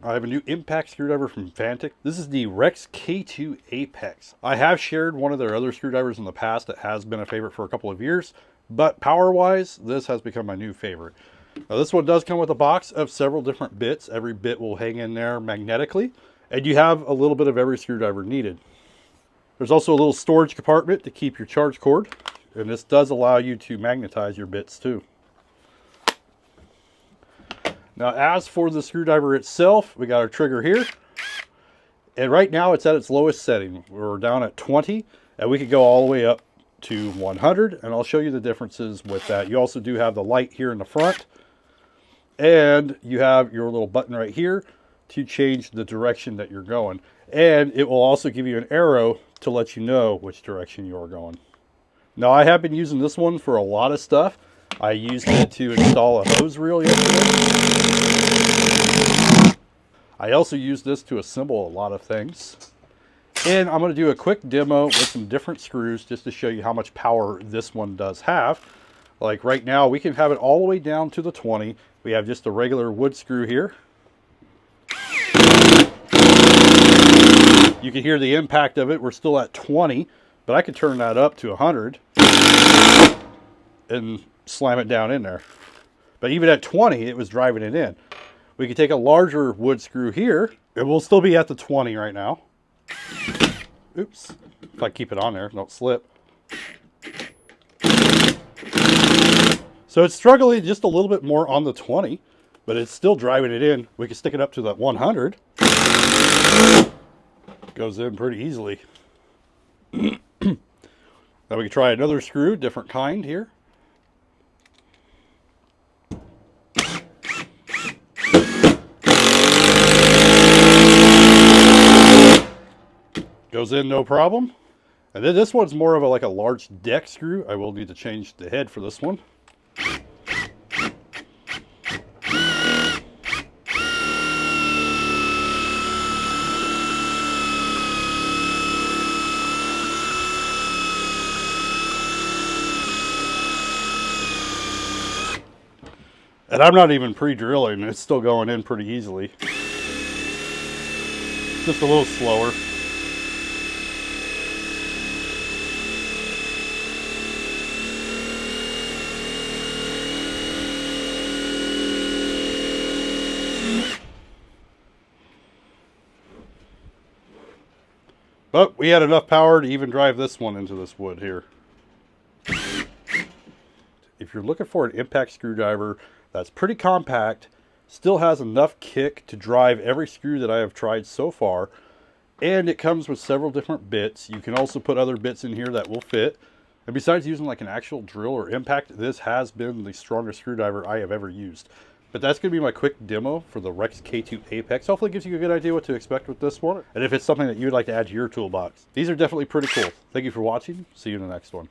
I have a new impact screwdriver from Fanttik. This is the REX K2 APEX. I have shared one of their other screwdrivers in the past that has been a favorite for a couple of years, but power-wise, this has become my new favorite. Now this one does come with a box of several different bits. Every bit will hang in there magnetically, and you have a little bit of every screwdriver needed. There's also a little storage compartment to keep your charge cord, and this does allow you to magnetize your bits too. Now, as for the screwdriver itself, we got our trigger here. And right now it's at its lowest setting. We're down at 20, and we could go all the way up to 100, and I'll show you the differences with that. You also do have the light here in the front, and you have your little button right here to change the direction that you're going. And it will also give you an arrow to let you know which direction you're going. Now, I have been using this one for a lot of stuff. I used it to install a hose reel yesterday. I also used this to assemble a lot of things. And I'm going to do a quick demo with some different screws just to show you how much power this one does have. Like right now, we can have it all the way down to the 20. We have just a regular wood screw here. You can hear the impact of it. We're still at 20, but I could turn that up to 100 and slam it down in there. But even at 20, it was driving it in. We could take a larger wood screw here. It will still be at the 20 right now. Oops. If I keep it on there, don't slip. So it's struggling just a little bit more on the 20, but it's still driving it in. We can stick it up to that 100. Goes in pretty easily. Now we can try another screw, different kind here. Goes in no problem. And then this one's more of like a large deck screw. I will need to change the head for this one. And I'm not even pre-drilling, it's still going in pretty easily. Just a little slower. But we had enough power to even drive this one into this wood here. If you're looking for an impact screwdriver that's pretty compact, still has enough kick to drive every screw that I have tried so far, and it comes with several different bits. You can also put other bits in here that will fit. And besides using like an actual drill or impact, this has been the strongest screwdriver I have ever used. But that's going to be my quick demo for the REX K2 APEX. Hopefully it gives you a good idea what to expect with this one, and if it's something that you would like to add to your toolbox. These are definitely pretty cool. Thank you for watching. See you in the next one.